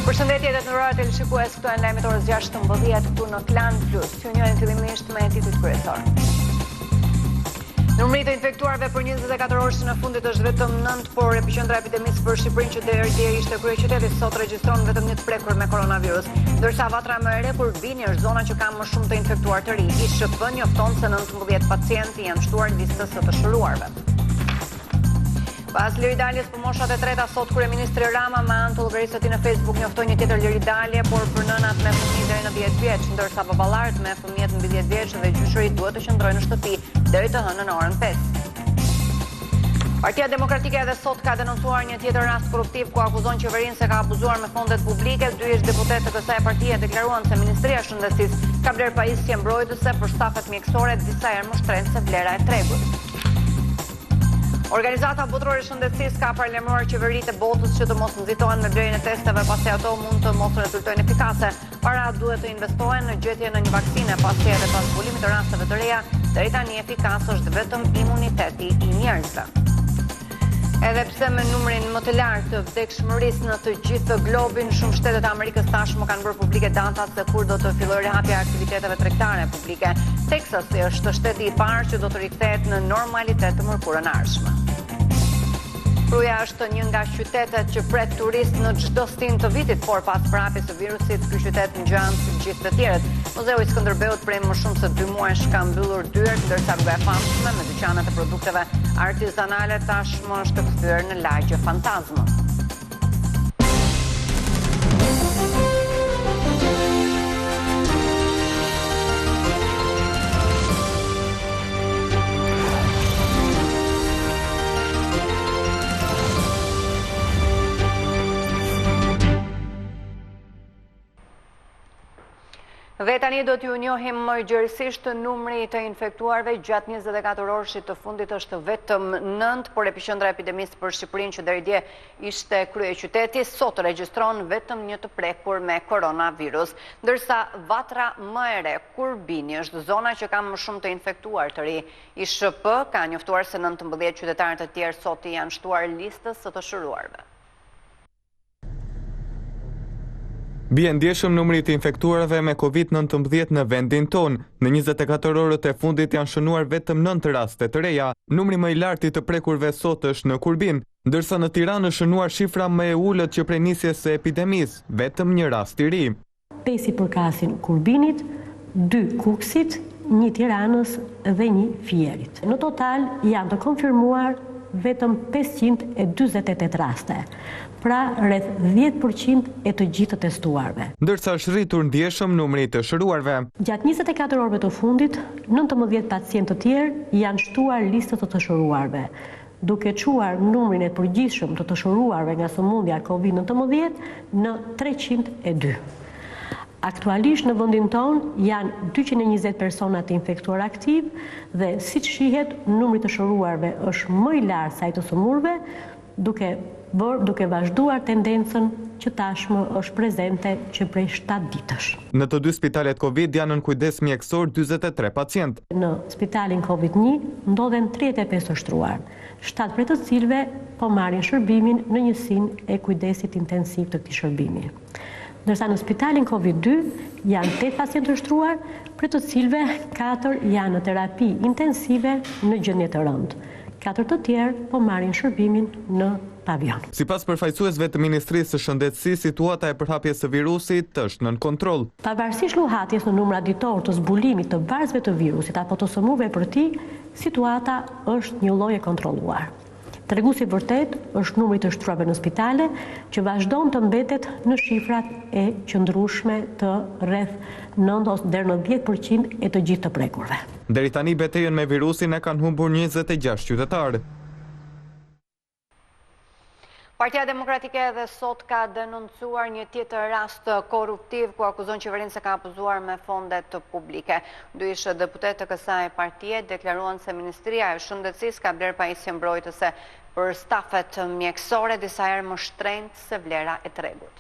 Përshëndetje dhe të nderuar teleshikues, këto janë lajmet orës 16 këtu në Klan Plus. Ju njohin fillimisht me titujt kryesor. Numri të infektuarve për 24 orëshin e fundit është vetëm 9, por epiqendra e epidemisë për Shqipërinë që deri dje ishte kryeqyteti sot regjistron vetëm një të prekur me koronavirus, ndërsa Vatra më e re Kurbini është zona që ka më shumë të infektuar të ri. ISHP njofton se 19 pacientë janë shtuar në listën e të shëruarve. Pas liridaljes për moshat e treta, sot kryeministri Rama me anë të llogarisë së tij në Facebook njoftoi një tjetër liridalje, por për nënat me fëmijë deri në 10 vjeç, ndërsa baballarët me fëmijët mbi 10 vjeç dhe gjyshërit duhet të qëndrojnë në shtëpi deri të hënën orën 5. Partia Demokratike edhe sot ka denoncuar një tjetër rast korruptiv ku akuzon qeverinë se ka abuzuar me fondet publike. Dy ish deputet të kësaj partie deklaruan se Ministria e Shëndetësisë ka bler pajisje mbrojtëse për stafet mjekësore, disa herë më shtrenjtë se vlera e tregut. Organizata botërore e shëndetësisë ka paralajmëruar qeveritë e botës që të mos nxitohen me blerjen e testeve pasi ato mund të mos rezultojnë efikase. Paratë duhet të investohen në gjetjen e një vaksine, pasi edhe pas zbulimit të rasteve të reja, deri tani efikas është vetëm imuniteti i njerëzve. Edhe pse me numrin më të lartë të vdekshmërisë në të gjithë globin, shumë shtetet e Amerikës tashmë kanë bërë publike datat se kur do të fillojë rihapja e aktiviteteve tregtare publike. Texas është shteti i parë që do të rikthehet në normalitet të mërkurën ardhshme. Pruja është një nga qytetet që pret turist në çdo stin të vitit, por pas prapjes së virusit, ky qytet ngjan si gjithë të tjerët. Muzeu i Skënderbeut prej më shumë se 2 muajsh ka mbyllur dyert, ndërsa rruga e famshme me dyqanet e produkteve artizanale tashmë është kthyer në lagje fantazmë. Dhe tani do t'ju njohim më gjërësisht numri të infektuarve gjatë 24 orëshit të fundit është vetëm 9, por epiqendra e epidemisë për Shqipërinë që deri dje ishte kryeqyteti sot regjistron vetëm një të prekur me koronavirus, ndërsa Vatra më e re Kurbini është zona që ka më shumë të infektuar të ri. ISHP ka njoftuar se 19 qytetarë të tjerë sot janë shtuar listës së të shëruarve. Bie ndjeshëm numri të infektuarve me COVID-19 në vendin ton. Në 24 orët e fundit janë shënuar vetëm 9 raste të reja. Numri më i lartë i të prekurve sot është në Kurbin, ndërsa në Tiranë është shënuar shifra më e ulët që prej nisjes së epidemisë, vetëm një rast i ri. 5 i përkasin Kurbinit, 2 Kuksit, 1 Tiranës dhe 1 Fierit. Në total janë të konfirmuar vetëm 528 raste, pra rreth 10% e të gjithë të testuarve. Ndërsa është rritur ndjeshëm numri të shëruarve. Gjatë 24 orëve të fundit, 19 pacientë të tjerë janë shtuar listës të shëruarve, duke çuar numrin e përgjithshëm të shëruarve nga sëmundja COVID-19 në 302. Aktualisht në vendin ton janë 220 persona të infektuar aktiv dhe siç shihet numri të shëruarve është më i lartë se ai të sëmurve, duke vazhduar tendencën që tashmë është prezente që prej 7 ditësh. Në të dy spitalet Covid janë në kujdes mjekësor 43 pacientë. Në spitalin Covid-1 ndodhen 35 të shtruar, 7 prej të cilëve po marrin shërbimin në njësinë e kujdesit intensiv të këtij shërbimi. Ndërsa në spitalin Covid-2 janë 8 pacientë të shtruar, për të cilëve 4 janë në terapi intensive në gjendje të rëndë. 4 të tjerë po marrin shërbimin në pavion. Sipas përfaqësuesve të Ministrisë së Shëndetësisë, situata e përhapjes së virusit është nën kontroll. Pavarësisht luhatjes në numra ditor të zbulimit të barzëve të virusit apo të sëmurëve për ti, situata është një lloj e kontrolluar. Treguesi vërtet është numri të shtruarve në spitale që vazhdon të mbetet në shifrat e qëndrueshme të rreth 9 deri në 10% e të gjithë të prekurve. Deri tani betejën me virusin e kanë humbur 26 qytetarë. Partia Demokratike edhe sot ka denoncuar një tjetër rast korruptiv ku akuzon qeverinë se ka abuzuar me fondet publike. 2 ish deputet të kësaj partie deklaruan se Ministria e Shëndetësisë ka bler pajisje mbrojtëse për stafet mjekësore, disa herë më shtrenjtë se vlera e tregut.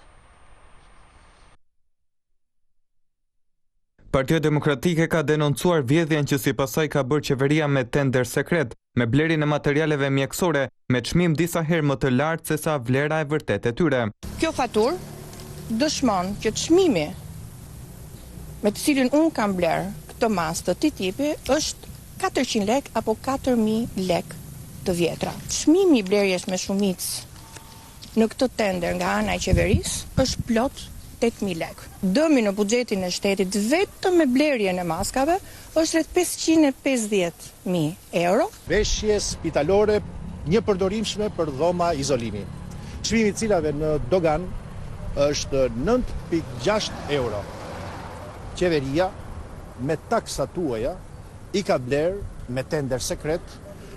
Partia Demokratike ka denoncuar vjedhjen që sipas saj ka bërë qeveria me tender sekret, me blerjen e materialeve mjekësore, me çmim disa herë më të lartë se sa vlera e vërtetë e tyre. Kjo faturë dëshmon që çmimi me të cilin unë kam bler këtë masë të këtij tipi është 400 lek apo 4000 lek të vjetra. Çmimi i blerjes me shumicë në këtë tender nga ana e qeverisë është plot 8000 lek. Dëmi në buxhetin e shtetit vetëm me blerjen e maskave është rreth 550.000 euro. Veshje spitalore një përdorimshme për dhoma izolimi. Çmimi i cilave në dogan është 9.6 euro. Qeveria me taksat tuaja i ka bler me tender sekret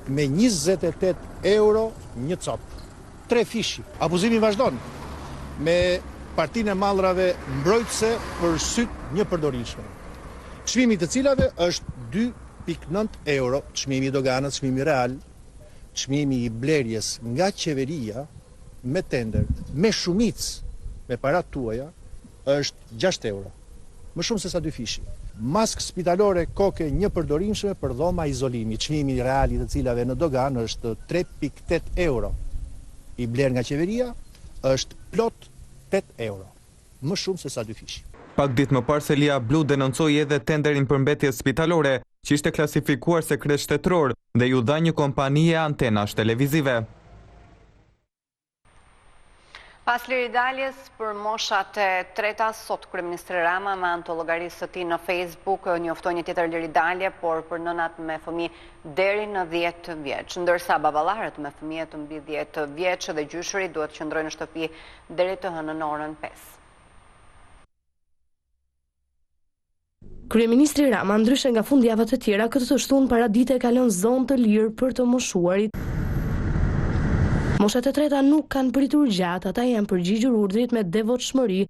me 28 euro një cop. 3 fishi. Abuzimi vazhdon me partinë e mallrave mbrojtëse për syt një përdorimshme. Çmimi i të cilave është 2.9 euro, çmimi i doganës, çmimi real, çmimi i blerjes nga qeveria me tender, me shumicë, me parat tuaja, është 6 euro. Më shumë se sa 2 fishi. Maskë spitalore koke një përdorimshme për dhoma izolimi. Çmimi real i të cilave në dogan është 3.8 euro. I bler nga qeveria është plot 8 euro. Më shumë se sa 2 fishi. Pak ditë më parë Selia Blu denoncoi edhe tenderin për mbetjes spitalore, që ishte klasifikuar sekret shtetëror dhe ju dha një kompanie antenash televizive. Pas liridaljes për moshat e treta, sot kryeministri Rama me anë të llogarisë së tij në Facebook njoftoi një tjetër liridalje, por për nënat me fëmijë deri në 10 vjeç, ndërsa baballarët me fëmijë të mbi 10 vjeç dhe gjyshërit duhet të qëndrojnë në shtëpi deri të hënën orën 5. Kryeministri Rama, ndryshe nga fundjavët e tjera, këtë të shtunë para dite ka lënë zonë të lirë për të moshuarit. Moshat e treta nuk kanë pritur gjatë, ata janë përgjigjur urdhrit me devotshmëri.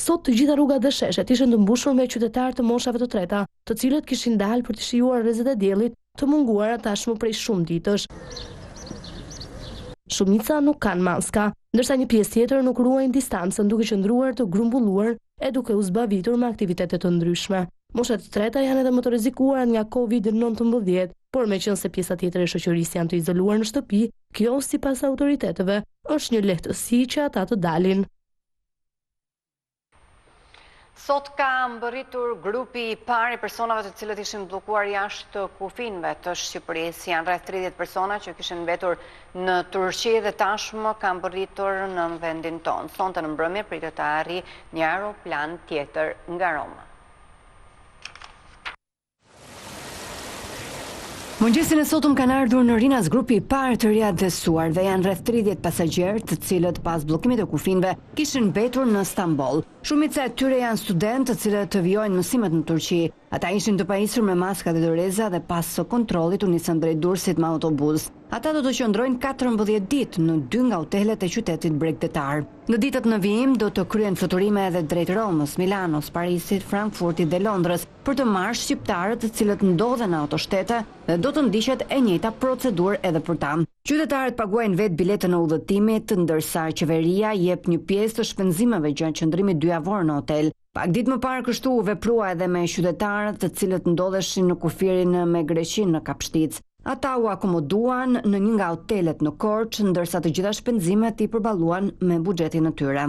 Sot të gjitha rrugat dhe sheshet ishin të mbushur me qytetarë të moshave të treta, të cilët kishin dalë për të shijuar rrezet e diellit, të munguara tashmë prej shumë ditësh. Shumica nuk kanë maska, ndërsa një pjesë tjetër nuk ruajnë distancën, duke qëndruar të grumbulluar e duke u zbavitur me aktivitete të ndryshme. Moshat e treta janë edhe më të rrezikuara nga COVID-19, por meqense pjesa tjetër e shoqërisë janë të izoluar në shtëpi, kjo sipas autoriteteve është një lehtësi që ata të dalin. Sot ka mbërritur grupi i parë i personave të cilët ishin bllokuar jashtë kufinëve të Shqipërisë. Janë rreth 30 persona që kishin mbetur në Turqi dhe tashmë ka mbërritur në vendin tonë. Sonte në mbrëmje pritet të arrijë një aeroplan tjetër nga Roma. Mëngjesin e sotëm kanë ardhur në Rinas grupi i parë të riadhesuar dhe janë rreth 30 pasagjerë të cilët pas bllokimit të kufinëve kishin mbetur në Stamboll. Shumica e tyre janë studentë të cilët të vijojnë mësimet në Turqi. Ata ishin të pajisur me maska dhe doreza dhe pas së kontrollit u nisën drejt Durrësit me autobus. Ata do të qëndrojnë 14 ditë në 2 nga hotelet e qytetit bregdetar. Në ditët në vijim do të kryen fluturime edhe drejt Romës, Milanos, Parisit, Frankfurtit dhe Londrës për të marrë shqiptarët të cilët ndodhen në autoshtete dhe do të ndiqet e njëjta procedurë edhe për ta. Qytetarët paguajnë vetë biletën e udhëtimit, ndërsa qeveria jep një pjesë të shpenzimeve gjatë qëndrimit 2 javor në hotel. Pak ditë më parë kështu u veprua edhe me qytetarët të cilët ndodheshin në kufirin me Greqinë në Kapshticë. Ata u akomoduan në një nga hotelet në Korçë, ndërsa të gjitha shpenzimet i përballuan me buxhetin e tyre.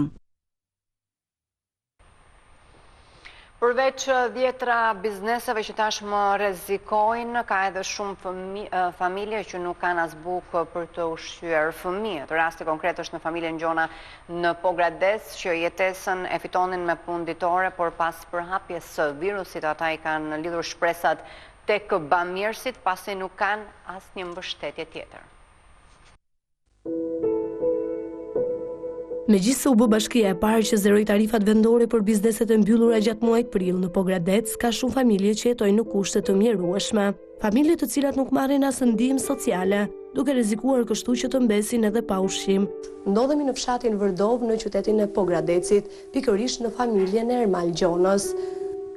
Përveç 10 bizneseve që tashmë rrezikojnë, ka edhe shumë familje që nuk kanë as bukë për të ushqyer fëmijët. Rasti konkret është në familjen Gjona në Pogradec, që jetesën e fitonin me punë ditore, por pas përhapjes së virusit ata i kanë lidhur shpresat tek bamirësit, pasi nuk kanë asnjë mbështetje tjetër. Megjithëse u bë bashkia e parë që zeroi tarifat vendore për bizneset e mbyllura gjatë muajit prill në Pogradec, ka shumë familje që jetojnë në kushte të mjerueshme. Familje të cilat nuk marrin as ndihmë sociale, duke rrezikuar kështu që të mbesin edhe pa ushqim. Ndodhemi në fshatin Vërdov në qytetin e Pogradecit, pikërisht në familjen e Ermal Gjonës.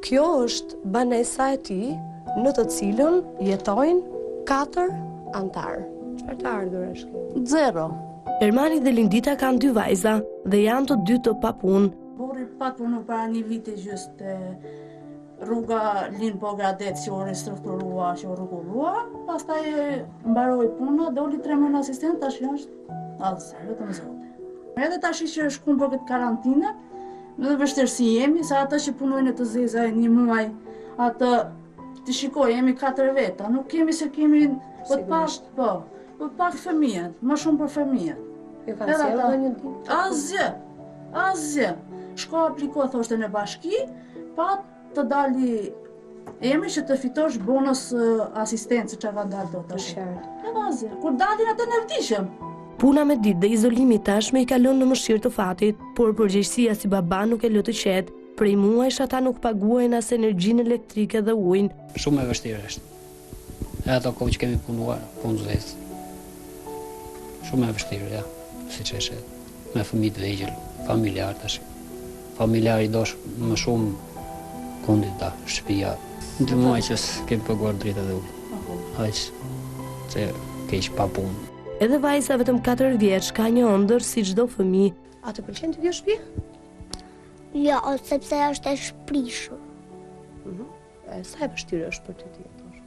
Kjo është banesa e tij, në të cilën jetojnë 4 antar. Çfarë të ardhur është? 0. Ermani dhe Lindita kanë 2 vajza dhe janë të dy të papunë. Burri pat punu para një viti gjysë te rruga Lind Pogradec që u restrukturua, që u rregullua, pastaj mbaroi puna, doli 3 mënë asistent, tash është vetëm zote. Edhe tash që shkon për këtë karantinë, në vështirësi jemi, sa ata që punojnë të zeza një muaj, atë të shikoj, jemi 4 veta, nuk kemi se kemi për pak fëmijët, më shumë për fëmijët. E kanë sjellë edhe një ditë? Asgjë. Shko apliko, thoshte në bashki, pa të dali emri që të fitosh bonus asistencë që ka dalë do të shërë. Edhe asgjë, kur dalin atë në vdishëm. Puna me ditë dhe izolimi tashme i kalon në mëshirë të fatit, por përgjegjësia si baba nuk e lë të qetë. Prej muajsh ata nuk paguajnë as energjinë elektrike dhe ujin. Shumë e vështirë është. E ato kohë që kemi punuar, punë zezë. Shumë e vështirë, ja, si që eshe, me fëmijë të vegjël, familjar tash. Familjari dosh më shumë kundit da, shtëpia. Në 2 muaj që kemi paguar drita dhe ujë. Haq, se keq pa punë. Edhe vajza vetëm 4 vjeç ka një ëndër si çdo fëmijë. A të pëlqen të vjesh shtëpi? Jo, sepse është e shprishur. Sa e vështirë është për ty ti jetosh?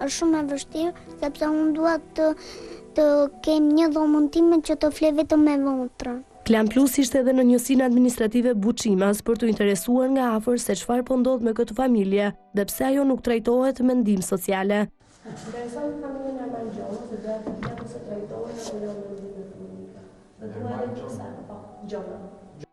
Është shumë e vështirë, sepse unë dua të kem një dhomën time që të fle vetëm me votrën. Klan Plus ishte edhe në njësinë administrative Buçimas për të interesuar nga afër se çfarë po ndodh me këtë familje dhe pse ajo nuk trajtohet me ndihmë sociale. Intereson familjen e Armand se do të thotë se trajtohen apo jo me ndihmë ekonomike. Dhe duhet të sa,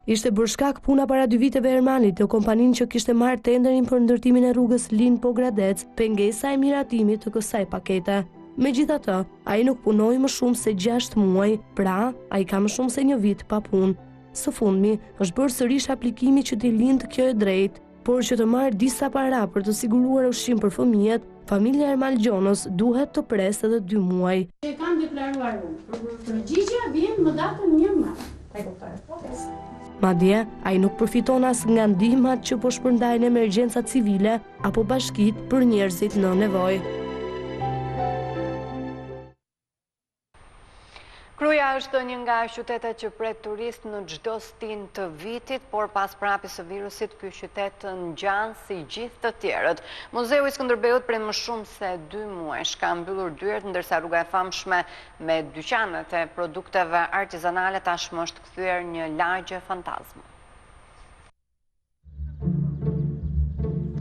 Ishte bërë shkak puna para 2 viteve Ermanit të kompaninë që kishte marrë tenderin për ndërtimin e rrugës Lin Pogradec, pengesa e miratimit të kësaj pakete. Megjithatë, ai nuk punoi më shumë se 6 muaj, pra ai ka më shumë se 1 vit pa punë. Së fundmi, është bërë sërish aplikimi që t'i lindë kjo e drejtë, por që të marrë disa para për të siguruar ushqim për fëmijët, familja Ermal Gjonos duhet të presë edhe 2 muaj. E kam deklaruar unë. Përgjigja vjen më datën 1 mars. Madje, ai nuk përfiton as nga ndihmat që po shpërndajnë emergjencat civile apo bashkitë për njerëzit në nevojë. Kruja është një nga qytetet që pret turist në çdo stin të vitit, por pas prapjes së virusit, ky qytet ngjan si gjithë të tjerët. Muzeu i Skënderbeut prej më shumë se 2 muajsh ka mbyllur dyert, ndërsa rruga e famshme me dyqanet e produkteve artizanale tashmë është kthyer një lagje fantazme.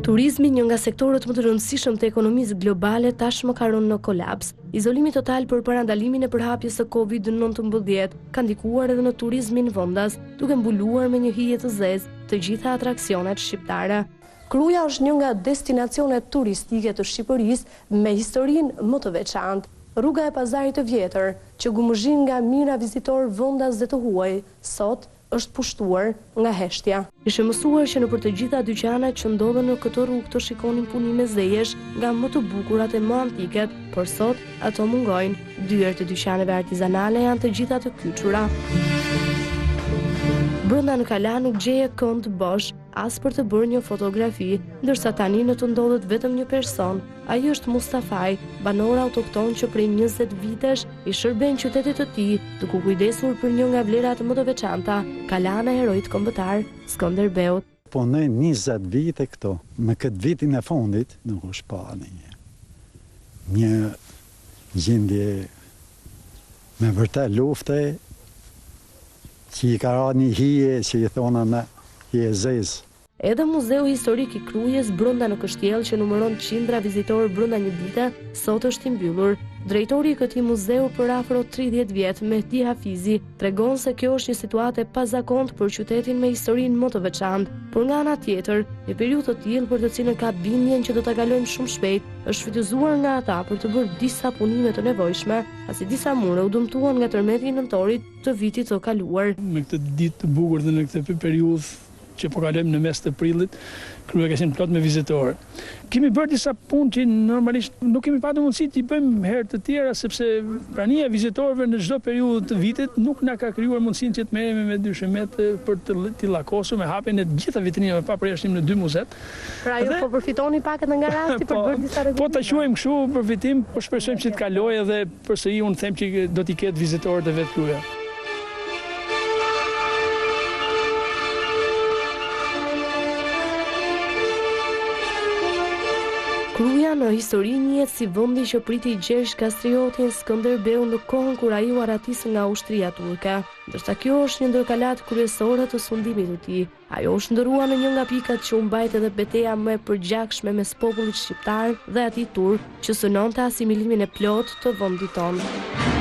Turizmi, një nga sektorët më të rëndësishëm të ekonomisë globale, tashmë ka rënë në kolaps. Izolimi total për parandalimin e përhapjes së COVID-19 ka ndikuar edhe në turizmin vendas, duke mbuluar me një hije të zezë të gjitha atraksionet shqiptare. Kruja është një nga destinacionet turistike të Shqipërisë me historinë më të veçantë. Rruga e Pazarit të Vjetër, që gumëzhin nga mijëra vizitorë vendas dhe të huaj, sot është pushtuar nga heshtja. Ishte mësuar që nëpër të gjitha dyqanet që ndodhen në këtë rrugë të shikonin punime zejesh nga më të bukurat e më antiket, por sot ato mungojnë. Dyert e dyqaneve artizanale janë të gjitha të kyçura. Brenda në kala nuk gjeje kënd bosh, as për të bërë një fotografi, ndërsa tani në të ndodhet vetëm një person. Ai është Mustafaj, banor autokton që prej 20 vitesh i shërben qytetit të tij, duke kujdesur për një nga vlerat më të veçanta, kalana e heroit kombëtar Skënderbeut. Punoj 20 vite këto, me këtë vitin e fundit nuk është pa një gjendje me vërtet lufte, që i ka ra një hije që i thona në hije zezë. Edhe Muzeu Historik i Krujës brenda në Kështjell që numëron qindra vizitorë brenda një dite, sot është i mbyllur. Drejtori i këtij muzeu për afro 30 vjet, Mehdi Hafizi, tregon se kjo është një situatë e pazakontë për qytetin me historinë më të veçantë. Por nga ana tjetër, një periudhë të tillë për të cilën ka bindjen që do ta kalojmë shumë shpejt, është shfrytëzuar nga ata për të bërë disa punime të nevojshme, pasi disa mure u dëmtuan nga tërmeti i nëntorit të vitit të kaluar. Me këtë ditë të bukur dhe në këtë periudhë që po kalojmë në mes të prillit, Kruja ka qenë plot me vizitorë. Kemi bërë disa punë që normalisht nuk kemi patur mundësi t'i bëjmë herë të tjera, sepse prania e vizitorëve në çdo periudhë të vitit nuk na ka krijuar mundësinë që të merremi me dyshemet për të llakosur me hapjen e të gjitha vitrinave pa përjashtim në 2 muzet. Pra ju po përfitoni pak edhe nga rasti për të bërë disa rregullime. Po ta quajmë kështu përfitim, po shpresojmë që të kalojë edhe përsëri unë them që do t'i ketë vizitorët e vet Kruja. Kruja në histori njihet si vendi që priti Gjergj Kastriotin Skënderbeu në kohën kur ai u arratis nga ushtria turke. ndërsa kjo është një ndër kalat kryesore të sundimit të tij. Ajo është ndërruar në një nga pikat që u mbajt edhe betejë më e përgjakshme mes popullit shqiptar dhe atij turk që synonte asimilimin e plot të vendit tonë.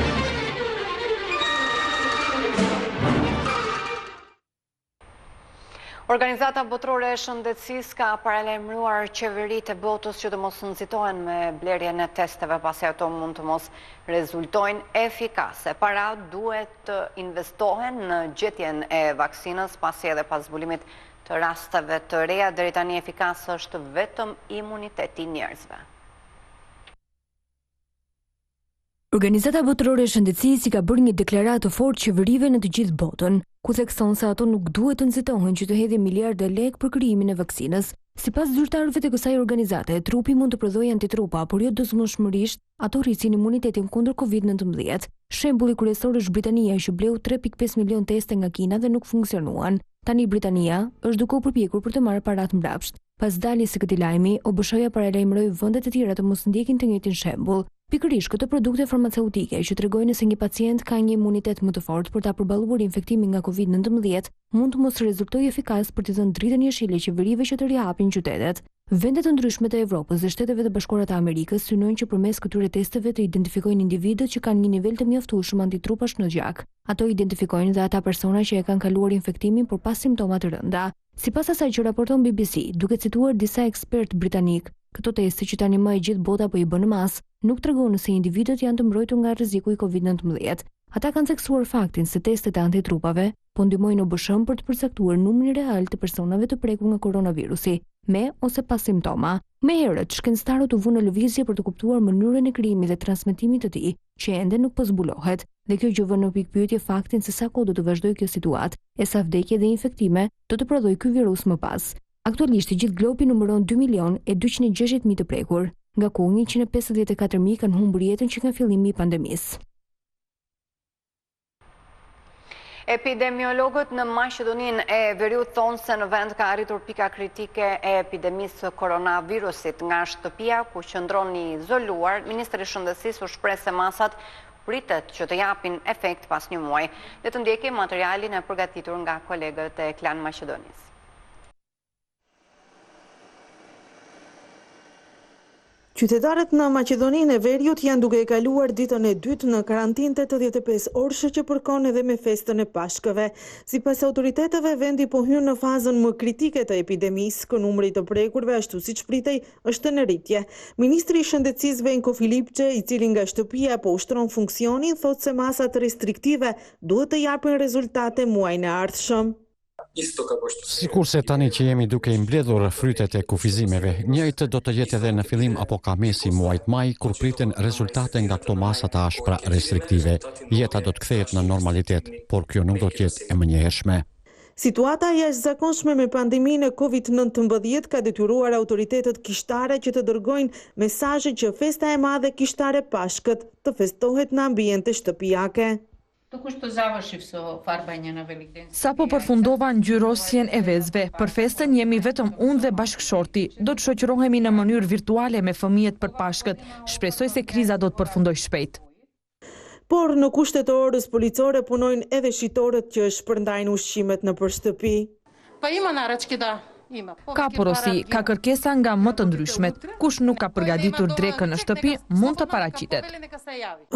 Organizata botërore e shëndetësisë ka paralajmëruar qeveritë e botës që të mos nxitohen me blerjen e testeve pasi ato mund të mos rezultojnë efikase. Para duhet të investohen në gjetjen e vaksinës pasi edhe pas zbulimit të rasteve të reja deri tani efikas është vetëm imuniteti i njerëzve. Organizata botërore e shëndetësisë ka bërë një deklaratë të fortë qeverive në të gjithë botën, ku thekson se ato nuk duhet të nxitohen që të hedhin miliarda lekë për krijimin e vaksinës. Sipas zyrtarëve të kësaj organizate, trupi mund të prodhojë antitrupa, por jo dozmëshmërisht ato rrisin imunitetin kundër COVID-19. Shembulli kryesor është Britania, që bleu 3.5 milion teste nga Kina dhe nuk funksionuan. Tani Britania është duke u përpjekur për të marrë parat mbrapsht. Pas daljes së këtij lajmi, OBSH-ja paralajmëroi vendet e tjera të mos ndjekin të njëjtin shembull. Pikërisht këto produkte farmaceutike që tregojnë se një pacient ka një imunitet më të fortë për ta përballuar infektimin nga COVID-19, mund të mos rezultojë efikas për të dhënë dritën jeshile qeverive që të rihapin qytetet. Vendet të ndryshme të Evropës dhe Shteteve të Bashkuara të Amerikës synojnë që përmes këtyre testeve të identifikojnë individët që kanë një nivel të mjaftueshëm antitrupash në gjak. Ato identifikojnë dhe ata persona që e kanë kaluar infektimin por pas simptoma të rënda. Sipas asaj që raporton BBC, duke cituar disa ekspertë britanik, këto teste që tani më e gjithë bota po i bën në mas, nuk tregon se individët janë të mbrojtur nga rreziku i COVID-19. Ata kanë theksuar faktin se testet e antitrupave po ndihmojnë OBSH-n për të përcaktuar numrin real të personave të prekur nga koronavirusi, me ose pas simptoma. Më herët, shkencëtarët u vënë në lëvizje për të kuptuar mënyrën e krijimit dhe transmetimit të tij, që ende nuk po zbulohet, dhe kjo gjë vën në pikpyetje faktin se sa kohë do të vazhdojë kjo situatë, e sa vdekje dhe infektime do të prodhojë ky virus më pas. Aktualisht i gjithë globi numëron 2.260.000 të prekur, nga ku 154.000 kanë humbur jetën që nga fillimi i pandemisë. Epidemiologët në Maqedoninë e Veriut thonë se në vend ka arritur pika kritike e epidemisë koronavirusit. Nga shtëpia ku qëndron i izoluar, Ministri i Shëndetësisë u shpreh se masat pritet që të japin efekt pas një muaji. Le të ndjekim materialin e përgatitur nga kolegët e Klan Maqedonisë. Qytetarët në Maqedoninë e Veriut janë duke e kaluar ditën e dytë në karantinë 85 orëshe që përkon edhe me festën e Pashkëve. Sipas autoriteteve, vendi po hyn në fazën më kritike të epidemisë, ku numri të prekurve ashtu siç pritej është në rritje. Ministri i Shëndetësisë Venko Filipçe, i cili nga shtëpia po ushtron funksionin, thotë se masat restriktive duhet të japin rezultate muajin e ardhshëm. Sikurse tani që jemi duke i mbledhur frytet e kufizimeve, njëjtë do të jetë edhe në fillim apo ka mesi muajit maj, kur priten rezultate nga këto masa të ashpra restriktive. Jeta do të kthehet në normalitet, por kjo nuk do të jetë e mënjeheshme. Situata jashtëzakonshme me pandeminë e COVID-19 ka detyruar autoritetet kishtare që të dërgojnë mesazhe që festa e madhe kishtare Pashkët të festohet në ambiente shtëpiake. Sa po përfundova ngjyrosjen e vezëve, për festën jemi vetëm unë dhe bashkëshorti. Do të shoqërohemi në mënyrë virtuale me fëmijët për Pashkët. Shpresoj se kriza do të përfundojë shpejt. Por në kushtet e orës policore punojnë edhe shitorët që shpërndajnë ushqimet nëpër shtëpi. Ka porosi, ka kërkesa nga më të ndryshmet. Kush nuk ka përgatitur drekën në shtëpi, mund të paraqitet.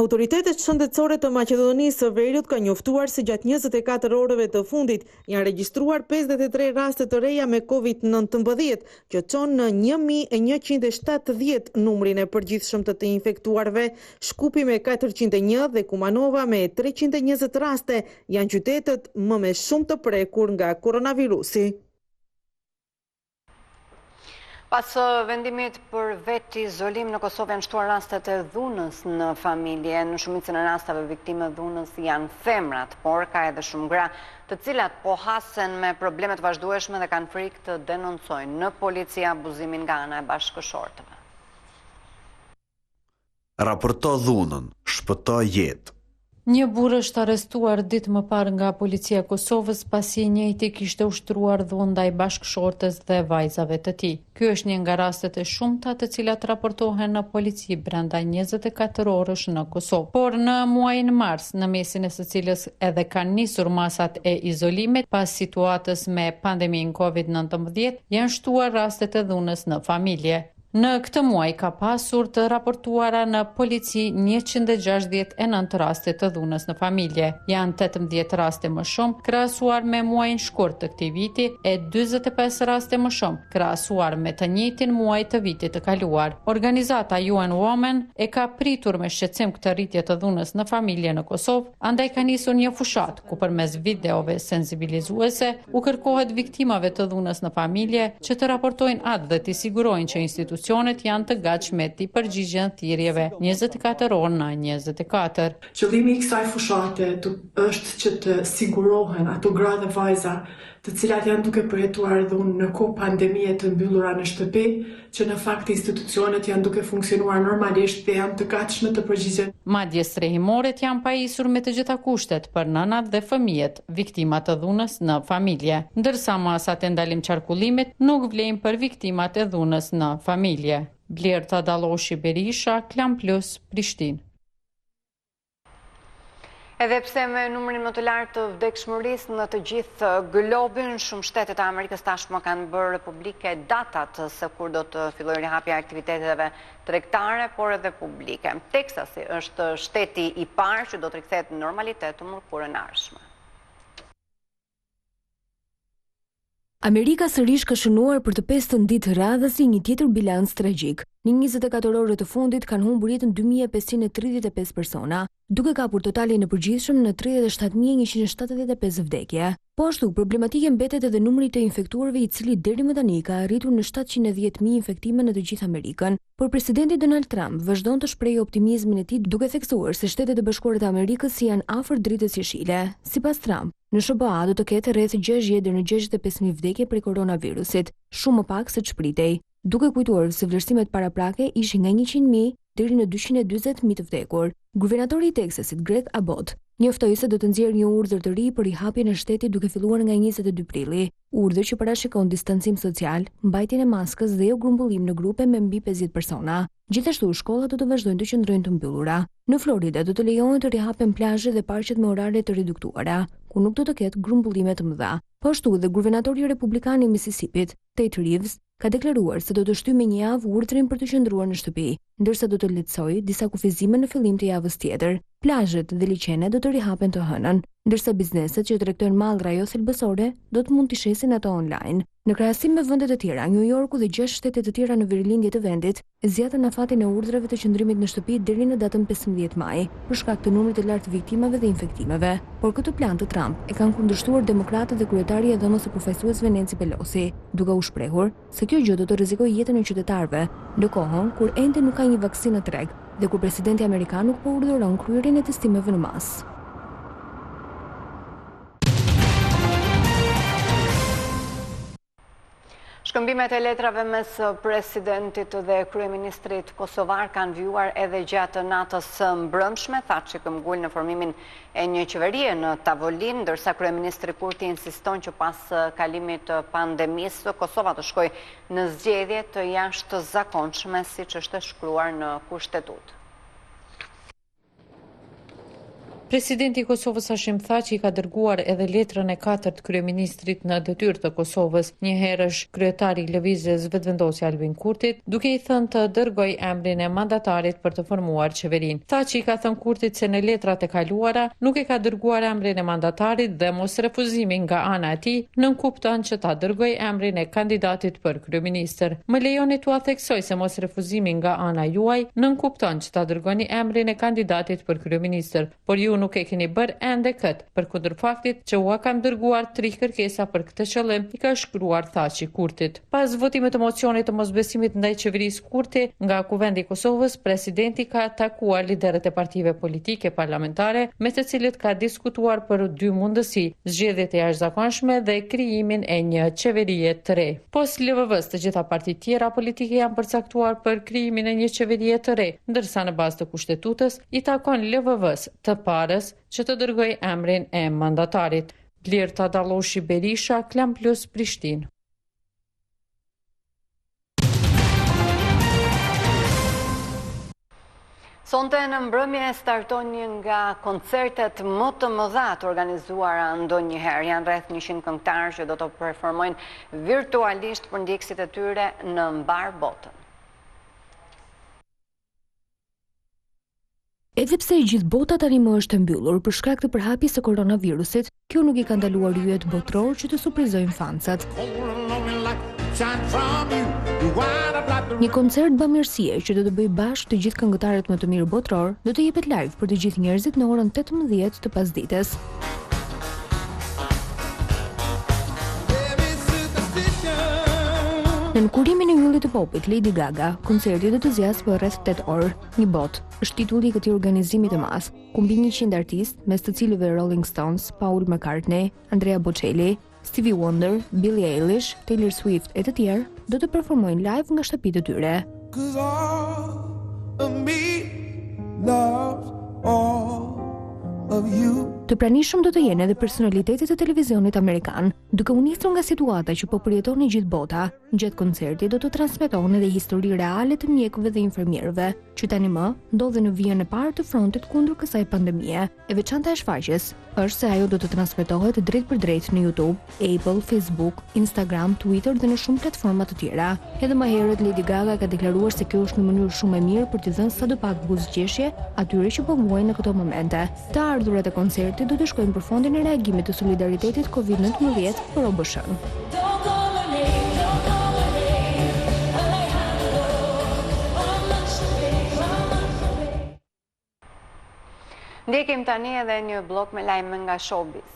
Autoritetet shëndetësore të Maqedonisë së Veriut kanë njoftuar se gjatë 24 orëve të fundit janë regjistruar 53 raste të reja me COVID-19, që çon në 1170 numrin e përgjithshëm të infektuarve. Shkupi me 401 dhe Kumanova me 320 raste janë qytetet më me shumë të prekur nga koronavirusi. Pas vendimit për vetë izolim në Kosovë janë shtuar rastet e dhunës në familje. Në shumicën e rasteve viktime dhunës janë femrat, por ka edhe shumë gra, të cilat po hasen me probleme të vazhdueshme dhe kanë frikë të denoncojnë në polici abuzimin nga ana e bashkëshortëve. Raporto dhunën, shpëto jetë. Një burr është arrestuar ditë më parë nga policia e Kosovës pasi i njëjti kishte ushtruar dhunë ndaj bashkëshortes dhe vajzave të tij. Ky është një nga rastet e shumta të cilat raportohen në polici brenda 24 orësh në Kosovë. Por në muajin mars, në mesin e së cilës edhe kanë nisur masat e izolimit pas situatës me pandemin COVID-19, janë shtuar rastet e dhunës në familje. Në këtë muaj ka pasur të raportuara në polici 169 raste të dhunës në familje. Janë 18 raste më shumë krahasuar me muajin shkurt të këtij viti e 45 raste më shumë krahasuar me të njëjtin muaj të vitit të kaluar. Organizata UN Women e ka pritur me shqetësim këtë rritje të dhunës në familje në Kosovë, andaj ka nisur një fushat ku përmes videove sensibilizuese u kërkohet viktimave të dhunës në familje që të raportojnë atë dhe të sigurojnë që institucionet janë të gatshme të përgjigjen thirrjeve 24 orë në 24. Qëllimi i kësaj fushate është që të sigurohen ato gra dhe vajza të cilat janë duke përjetuar dhunë në kohë pandemie të mbyllura në shtëpi, që në fakt institucionet janë duke funksionuar normalisht dhe janë të gatshme të përgjigjen. Madje strehimoret janë pajisur me të gjitha kushtet për nënat dhe fëmijët, viktimat të dhunës në familje, ndërsa masat e ndalim qarkullimit nuk vlejnë për viktimat e dhunës në familje. Blerta Dalloshi Berisha, Klan Plus, Prishtinë. Edhe pse me numrin më të lartë të vdekshmërisë në të gjithë globin, shumë shtetet e Amerikës tashmë kanë bërë publike datat se kur do të fillojë rihapja e aktiviteteve tregtare, por edhe publike. Teksasi është shteti i parë që do të rikthehet në normalitet të mërkurën e ardhshme. Amerika sërish ka shënuar për të 5 ditë radhësi një tjetër bilanc tragjik. Në 24 orë të fundit kanë humbur jetën 2535 persona, duke kapur totalin e përgjithshëm në 37.175 vdekje. Po ashtu, problematike mbetet edhe numri të infektuarve i cili deri më tani ka arritur në 710.000 infektime në të gjithë Amerikën, por presidenti Donald Trump vazhdon të shprehë optimizmin e tij duke theksuar se Shtetet e Bashkuara të Amerikës janë afër dritës jeshile. Sipas Trump, në SBA do të ketë rreth 60 deri në 65.000 vdekje prej koronavirusit, shumë më pak se ç'pritej, duke kujtuar se vlerësimet paraprake ishin nga 100.000 deri në 240.000 të vdekur. Guvernatori i Teksasit, Greg Abbott, njoftoi se do të nxjerrë një urdhër të ri për rihapjen e shtetit duke filluar nga 22 prilli, urdhër që parashikon distancim social, mbajtjen e maskës dhe jo grumbullim në grupe me mbi 50 persona. Gjithashtu, shkollat do të vazhdojnë të qëndrojnë të mbyllura. Në Florida do të lejohen të rihapen plazhet dhe parqet me orare të reduktuara, ku nuk do të ketë grumbullime të mëdha. Po ashtu dhe guvernatori republikan i Mississippit, Tate Reeves, ka deklaruar se do të shtyjë me një javë urdhrin për të qëndruar në shtëpi, ndërsa do të lehtësojë disa kufizime në fillim të javës tjetër. Plazhet dhe liçenet do të rihapen të hënën, ndërsa bizneset që tregtojnë mallra jo thelbësore do të mund të shesin ato online. Në krahasim me vende të tjera, New Yorku dhe 6 shtete të tjera në verilindje të vendit zgjatën afatin e urdhrave të qëndrimit në shtëpi deri në datën 15 maj, për shkak të numrit të lartë të viktimave dhe infektimeve. Por këtë plan të Trump e kanë kundërshtuar demokratët dhe kryetari i Dhomës së Përfaqësuesve Nancy Pelosi, duke u shprehur se kjo gjë do të rrezikojë jetën e qytetarëve, në kohën kur ende nuk ka një vaksinë në treg dhe kur presidenti amerikan nuk po urdhëron kryerjen e testimeve në masë. Shkëmbimet e letrave mes presidentit dhe kryeministrit kosovar kanë vjuar edhe gjatë natës së mbrëmshme, Thaçi këmbgul në formimin e një qeverie në tavolinë, ndërsa kryeministri Kurti insiston që pas kalimit të pandemisë Kosova të shkojë në zgjedhje të jashtëzakonshme, siç është shkruar në kushtetutë. Presidenti i Kosovës Hashim Thaçi ka dërguar edhe letrën e 4 kryeministrit në detyrë të Kosovës, një herësh kryetari i lëvizjes vetëvendosje Albin Kurtit, duke i thënë të dërgoj emrin e mandatarit për të formuar qeverinë. Thaçi ka thënë Kurtit se në letrat e kaluara nuk e ka dërguar emrin e mandatarit dhe mos refuzimin nga ana e tij nënkupton që ta dërgoj emrin e kandidatit për kryeministër. Më lejoni t'ua theksoj se mos refuzimi nga ana juaj nënkupton që ta dërgoni emrin e kandidatit për kryeministër, por ju nuk e keni bërë ende këtë, përkundër faktit që ua kam dërguar 3 kërkesa për këtë qëllim, i ka shkruar Thaçi Kurtit. Pas votimit të mocionit të mosbesimit ndaj qeverisë Kurti nga Kuvendi i Kosovës, presidenti ka takuar liderët e partive politike parlamentare, me të cilët ka diskutuar për 2 mundësi: zgjedhjet e jashtëzakonshme dhe krijimin e një qeverie të re. Pos LVV-s, të gjitha partitë tjera politike janë përcaktuar për krijimin e një qeverie të re, ndërsa në bazë të kushtetutës i takon LVV-s të parë zyrtarës që të dërgoj emrin e mandatarit. Vlir Tadalloshi Berisha, Klan Plus Prishtinë. Sonte në mbrëmje starton një nga koncertet më të mëdha të organizuara ndonjëherë. Janë rreth 100 këngëtarë që do të performojnë virtualisht për ndjekësit e tyre në mbar botën. Edhe pse gjithë bota tani më është e mbyllur për shkak të përhapjes së koronavirusit, kjo nuk i ka ndaluar yjet botëror që të surprizojnë fansat. Një koncert bamirësie që do të bëjë bashkë të gjithë këngëtarët më të mirë botëror do të jepet live për të gjithë njerëzit në orën 18 të pasdites. Në nënkurimin e yllit të popit, Lady Gaga, koncerti do të zgjasë për rreth 8 orë. Një botë është titulli i këtij organizimi të madh, ku mbi 100 artistë, mes të cilëve Rolling Stones, Paul McCartney, Andrea Bocelli, Stevie Wonder, Billie Eilish, Taylor Swift e të tjerë do të performojnë live nga shtëpitë e tyre. Të pranishëm do të jenë edhe personalitetet e televizionit amerikan, duke u nisur nga situata që po përjeton në gjithë bota. Gjatë koncertit do të transmetohen edhe histori reale të mjekëve dhe infermierëve, që tani më ndodhen në vijën e parë të frontit kundër kësaj pandemie. E veçanta e shfaqjes është se ajo do të transmetohet drejt për drejt në YouTube, Apple, Facebook, Instagram, Twitter dhe në shumë platforma të tjera. Edhe më herët Lady Gaga ka deklaruar se kjo është një mënyrë shumë e mirë për të dhënë sadopak buzëqeshje atyre që po vuajnë në këto momente. Të ardhurat e koncertit do të shkojnë për fondin e reagimit të solidaritetit COVID-19 për OBSH-n. Ndjekim tani edhe një blok me lajme nga showbiz.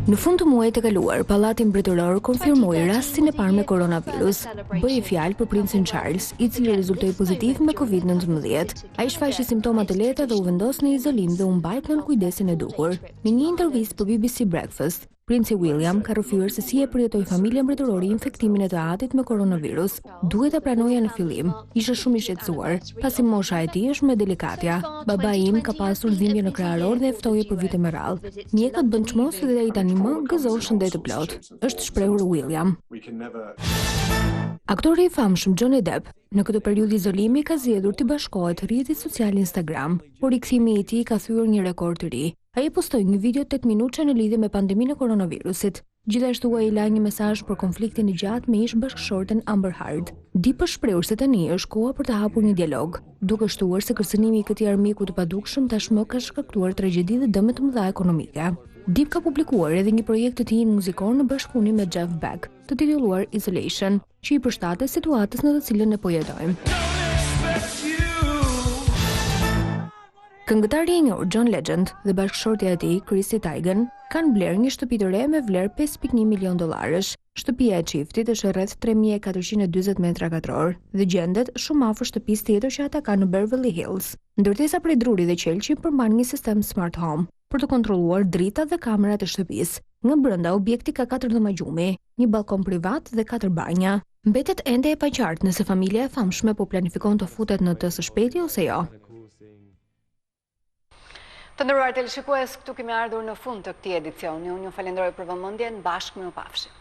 Në fund të muajit të kaluar, Pallati Mbretëror konfirmoi rastin e parë me koronavirus. Bëhej fjalë për princin Charles, i cili rezultoi pozitiv me COVID-19. Ai shfaqi simptoma të lehta dhe u vendos në izolim dhe u mbajt nën kujdesin e duhur. Në një intervistë për BBC Breakfast, Princi William ka rrëfyer se si e përjetoi familja mbretërore infektimin e të atit me koronavirus. Duhet ta pranoja në fillim. Isha shumë i shqetësuar, pasi mosha e tij është më delikatja. Babai im ka pasur dhimbje në krahëror dhe e ftoi për vite me radhë. Mjekat bën çmos dhe ai tani më gëzon shëndet të plot. Është shprehur William. Aktori i famshëm Johnny Depp në këtë periudhë izolimi ka zgjedhur të bashkohet rrjetit social Instagram, por rikthimi i tij ka thyer një rekord të ri. Ai postoi një video 8 minutëshe në lidhje me pandeminë e koronavirusit. Gjithashtu ai la një mesazh për konfliktin e gjatë me ish bashkëshorten Amber Heard. Depp është shprehur se tani është koha për të hapur një dialog, duke shtuar se kërcënimi i këtij armiku të padukshëm tashmë ka shkaktuar tragjedi dhe dëme të mëdha ekonomike. Depp ka publikuar edhe një projekt të tij muzikor në bashkëpunim me Jeff Beck, të titulluar Isolation, që i përshtatet situatës në të cilën ne po jetojmë. Këngëtari i njohur John Legend dhe bashkëshortja e tij, Chrissy Teigen, kanë blerë një shtëpi të re me vlerë $5.1 milion. Shtëpia e çiftit është rreth 3440 metra katror dhe gjendet shumë afër shtëpisë tjetër që ata kanë në Beverly Hills. Ndërtesa prej druri dhe qelçi përmban një sistem smart home për të kontrolluar dritat dhe kamerat e shtëpisë. Nga brenda objekti ka 4 dhëmagjumi, një balkon privat dhe 4 banja. Mbetet ende e paqartë nëse familja e famshme po planifikon të futet në të së shpejti ose jo. Të nderuar teleshikues, këtu kemi ardhur në fund të këtij edicioni. Unë ju falenderoj për vëmendjen, bashkë mirupafshim.